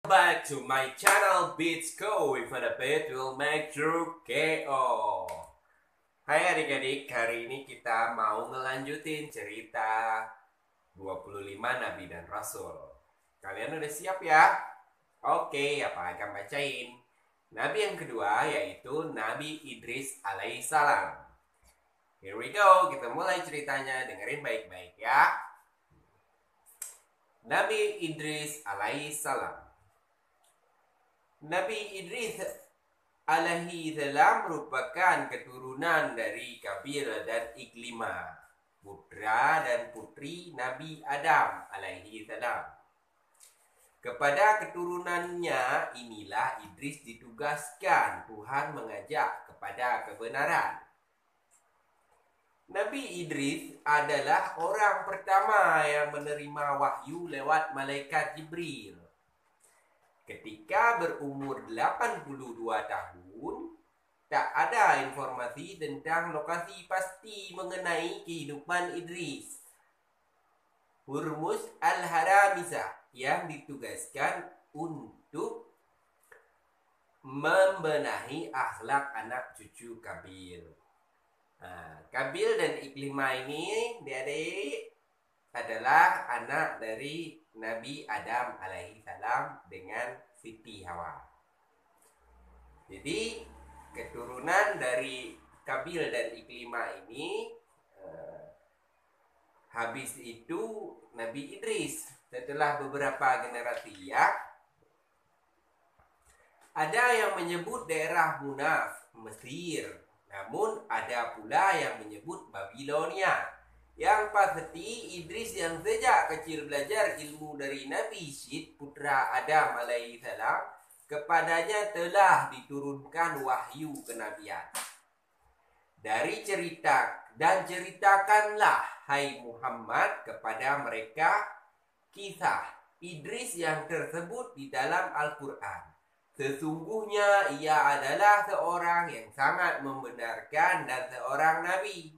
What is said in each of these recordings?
back to my channel Beats Go. If the beat will make you KO. Hai adik-adik, hari ini kita mau ngelanjutin cerita 25 Nabi dan Rasul. Kalian udah siap ya? Oke, apa akan bacain? Nabi yang kedua yaitu Nabi Idris alaihissalam. Here we go, kita mulai ceritanya, dengerin baik-baik ya. Nabi Idris alaihissalam. Nabi Idris alaihissalam merupakan keturunan dari Kabil dan Iklimah, putra dan putri Nabi Adam alaihissalam. Kepada keturunannya inilah Idris ditugaskan Tuhan mengajak kepada kebenaran. Nabi Idris adalah orang pertama yang menerima wahyu lewat malaikat Jibril. Ketika berumur 82 tahun, tak ada informasi tentang lokasi pasti mengenai kehidupan Idris. Hurmuz al-Haramisah yang ditugaskan untuk membenahi akhlak anak cucu Kabil. Kabil dan Iklimah ini adik-adik adalah anak dari Nabi Adam alaihissalam dengan Siti Hawa. Jadi keturunan dari Kabil dan Iklimah ini habis itu Nabi Idris setelah beberapa generasi ya. Ada yang menyebut daerah Munaf, Mesir. Namun ada pula yang menyebut Babilonia. Yang pasti Idris yang sejak kecil belajar ilmu dari Nabi Syed putra Adam alaihissalam, kepadanya telah diturunkan wahyu kenabian. Dari cerita dan ceritakanlah hai Muhammad kepada mereka kisah Idris yang tersebut di dalam Al-Quran. Sesungguhnya ia adalah seorang yang sangat membenarkan dan seorang nabi.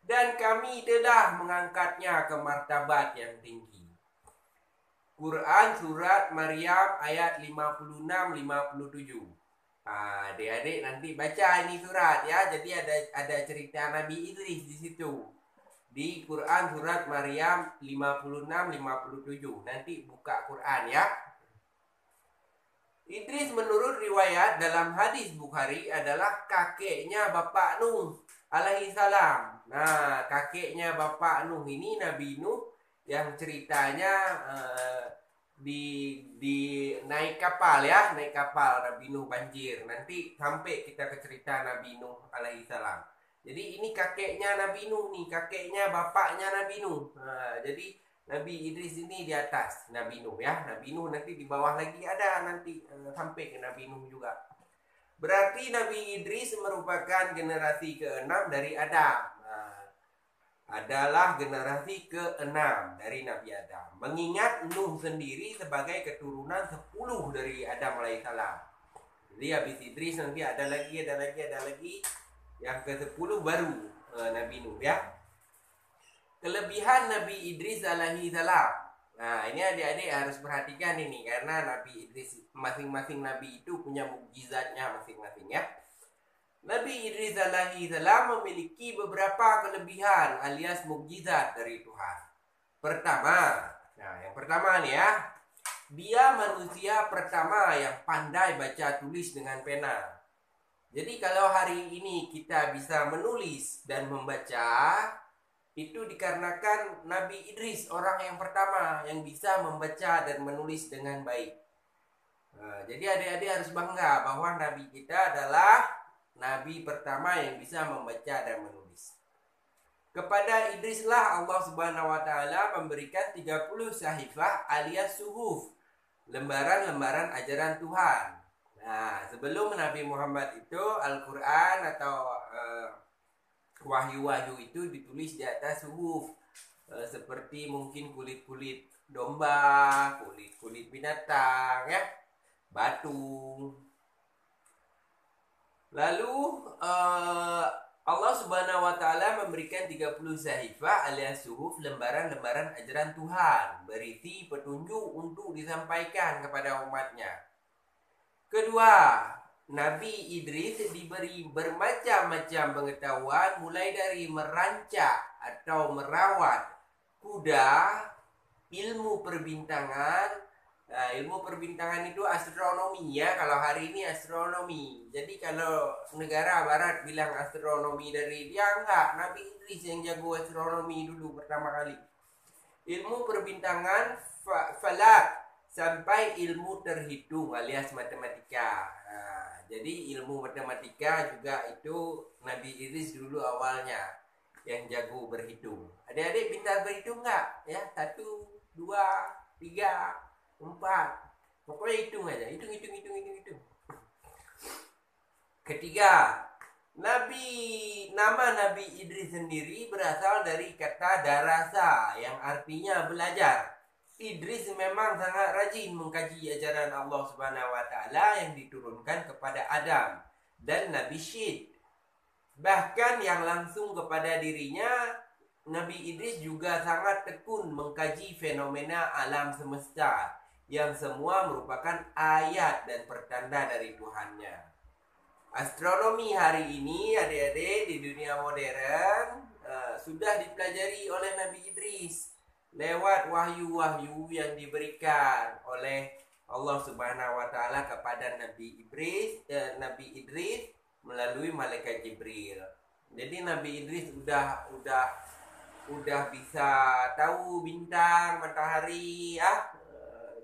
Dan kami telah mengangkatnya ke martabat yang tinggi. Quran Surat Maryam ayat 56-57. Adik-adik nanti baca ini surat ya. Jadi ada cerita Nabi Idris di situ. Di Quran Surat Maryam 56-57. Nanti buka Quran ya. Idris menurut riwayat dalam hadis Bukhari adalah kakeknya Bapak Nuh alaihissalam. Nah, kakeknya Bapak Nuh ini Nabi Nuh yang ceritanya di naik kapal ya, naik kapal Nabi Nuh banjir. Nanti sampai kita ke cerita Nabi Nuh alaihissalam. Jadi ini kakeknya Nabi Nuh nih, kakeknya bapaknya Nabi Nuh. Jadi Nabi Idris ini di atas Nabi Nuh ya. Nabi Nuh nanti di bawah lagi ada nanti sampai ke Nabi Nuh juga. Berarti Nabi Idris merupakan generasi ke-6 dari Adam. Adalah generasi ke-6 dari Nabi Adam. Mengingat Nuh sendiri sebagai keturunan 10 dari Adam alaihissalam. Jadi habis Idris nanti ada lagi. Yang ke-10 baru Nabi Nuh ya. Kelebihan Nabi Idris alaihissalam. Nah, ini adik-adik harus perhatikan ini karena Nabi Idris, masing-masing Nabi itu punya mukjizatnya masing-masing ya. Nabi Idris alaihissalam memiliki beberapa kelebihan alias mukjizat dari Tuhan. Yang pertama nih ya, dia manusia pertama yang pandai baca tulis dengan pena. Jadi kalau hari ini kita bisa menulis dan membaca, itu dikarenakan Nabi Idris orang yang pertama yang bisa membaca dan menulis dengan baik. Jadi adik-adik harus bangga bahwa Nabi kita adalah Nabi pertama yang bisa membaca dan menulis. Kepada Idrislah Allah Subhanahu wa Ta'ala memberikan 30 sahifah alias suhuf, lembaran-lembaran ajaran Tuhan. Nah, sebelum Nabi Muhammad itu Al-Quran atau wahyu-wahyu itu ditulis di atas suhuf, seperti mungkin kulit-kulit domba, kulit-kulit binatang ya, batu. Lalu Allah Subhanahu wa taala memberikan 30 sahifah alias suhuf, lembaran-lembaran ajaran Tuhan berisi petunjuk untuk disampaikan kepada umatnya. Kedua, Nabi Idris diberi bermacam-macam pengetahuan mulai dari merancak atau merawat kuda, ilmu perbintangan. Ilmu perbintangan itu astronomi ya, kalau hari ini astronomi. Jadi kalau negara barat bilang astronomi dari dia, enggak, Nabi Idris yang jago astronomi dulu pertama kali. Ilmu perbintangan, falak, sampai ilmu terhitung alias matematika. Jadi ilmu matematika juga itu Nabi Idris dulu awalnya yang jago berhitung. Adik-adik pintar berhitung enggak? Ya, 1, 2, 3, 4. Pokoknya hitung aja. Hitung. Ketiga, nama Nabi Idris sendiri berasal dari kata darasa yang artinya belajar. Idris memang sangat rajin mengkaji ajaran Allah Subhanahu wa taala yang diturunkan kepada Adam dan Nabi Syed. Bahkan yang langsung kepada dirinya, Nabi Idris juga sangat tekun mengkaji fenomena alam semesta yang semua merupakan ayat dan pertanda dari Tuhannya. Astronomi hari ini adik-adik di dunia modern sudah dipelajari oleh Nabi Idris lewat wahyu-wahyu yang diberikan oleh Allah Subhanahu wa taala kepada Nabi Idris melalui malaikat Jibril. Jadi Nabi Idris udah bisa tahu bintang, matahari ya.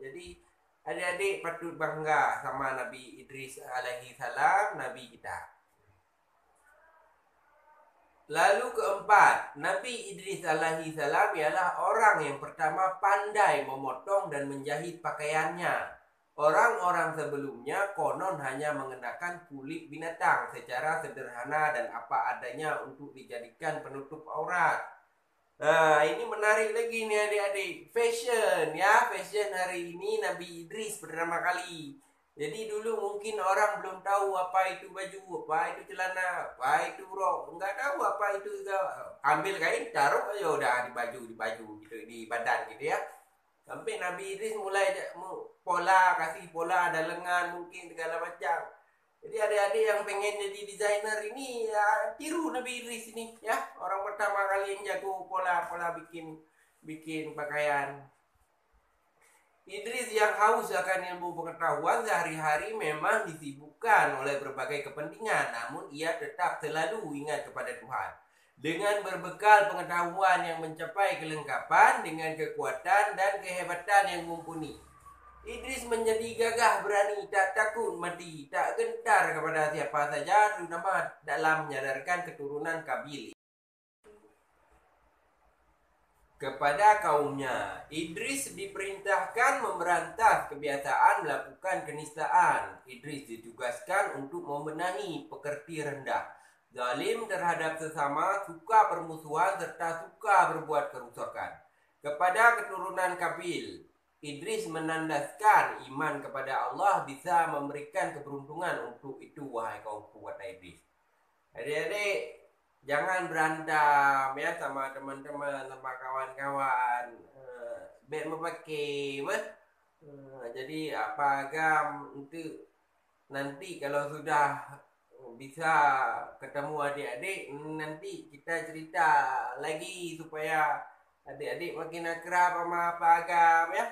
Jadi adik-adik patut bangga sama Nabi Idris alaihi salam, Nabi kita. Lalu keempat, Nabi Idris alaihi salam ialah orang yang pertama pandai memotong dan menjahit pakaiannya. Orang-orang sebelumnya konon hanya mengenakan kulit binatang secara sederhana dan apa adanya untuk dijadikan penutup aurat. Nah, ini menarik lagi nih adik-adik. Fashion hari ini Nabi Idris pertama kali. Jadi dulu mungkin orang belum tahu apa itu baju, apa itu celana, apa itu rok, nggak tahu apa itu. Ambil kain, taruh aja udah di baju gitu, di badan gitu ya. Sampai Nabi Idris mulai kasih pola, ada lengan mungkin segala macam. Jadi adik-adik yang pengen jadi desainer ini ya tiru Nabi Idris ini ya. Orang pertama kali yang jago pola bikin pakaian. Idris yang haus akan ilmu pengetahuan sehari-hari memang disibukkan oleh berbagai kepentingan, namun ia tetap selalu ingat kepada Tuhan. Dengan berbekal pengetahuan yang mencapai kelengkapan dengan kekuatan dan kehebatan yang mumpuni, Idris menjadi gagah berani, tak takut mati, tak gentar kepada siapa saja, terutama dalam menyadarkan keturunan Kabil kepada kaumnya. Idris diperintahkan memberantas kebiasaan melakukan kenistaan. Idris ditugaskan untuk membenahi pekerti rendah, zalim terhadap sesama, suka permusuhan, serta suka berbuat kerusakan. Kepada keturunan Kabil, Idris menandaskan iman kepada Allah bisa memberikan keberuntungan untuk itu, wahai kaumku, kata Idris. Adik-adik, jangan berantem ya sama teman-teman, sama kawan-kawan. Baik memakai jadi apa agam itu nanti kalau sudah bisa ketemu adik-adik, nanti kita cerita lagi supaya adik-adik makin akrab sama apa agam ya.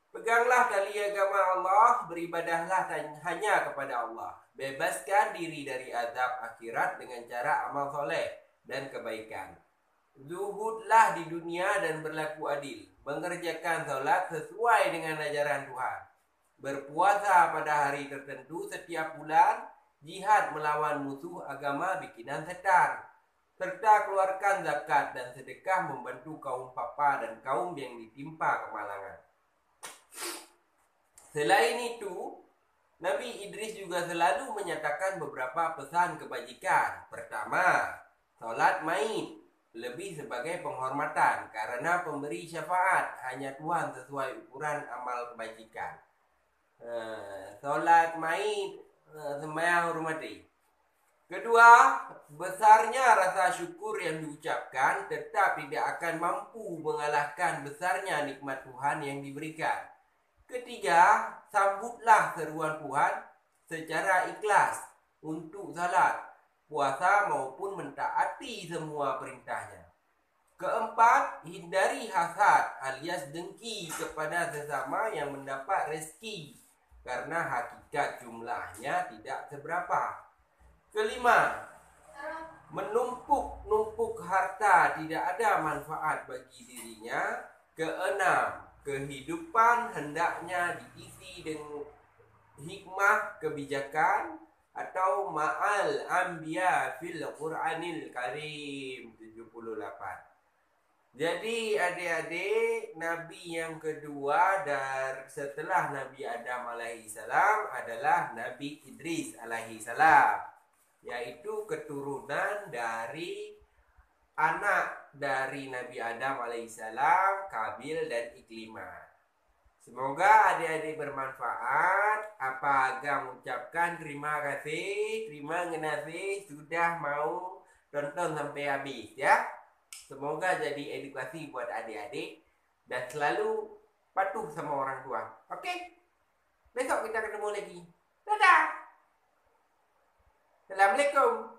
Peganglah tali agama Allah, beribadahlah hanya kepada Allah. Bebaskan diri dari azab akhirat dengan cara amal soleh dan kebaikan. Zuhudlah di dunia dan berlaku adil. Mengerjakan sholat sesuai dengan ajaran Tuhan. Berpuasa pada hari tertentu setiap bulan. Jihad melawan musuh agama bikinan setan. Serta keluarkan zakat dan sedekah membantu kaum papa dan kaum yang ditimpa kemalangan. Selain itu, Nabi Idris juga selalu menyatakan beberapa pesan kebajikan. Pertama, salat maid lebih sebagai penghormatan karena pemberi syafaat hanya Tuhan sesuai ukuran amal kebajikan. Salat maid sembahyang hormati. Kedua, besarnya rasa syukur yang diucapkan tetap tidak akan mampu mengalahkan besarnya nikmat Tuhan yang diberikan. Ketiga, sambutlah seruan Tuhan secara ikhlas untuk salat, puasa maupun mentaati semua perintahnya. Keempat, hindari hasad alias dengki kepada sesama yang mendapat rezeki karena hakikat jumlahnya tidak seberapa. Kelima, menumpuk-numpuk harta tidak ada manfaat bagi dirinya. Keenam, kehidupan hendaknya diisi dengan hikmah kebijakan atau ma'al anbiya fil Qur'anil Karim 78. Jadi adik-adik, Nabi yang kedua dari setelah Nabi Adam alaihi salam adalah Nabi Idris alaihi salam, yaitu keturunan dari anak dari Nabi Adam alaihissalam, Kabil dan Iklimah. Semoga adik-adik bermanfaat. Apa agak mengucapkan terima kasih, terima kasih sudah mau tonton sampai habis ya. Semoga jadi edukasi buat adik-adik dan selalu patuh sama orang tua. Oke? Besok kita ketemu lagi. Dadah. Assalamualaikum.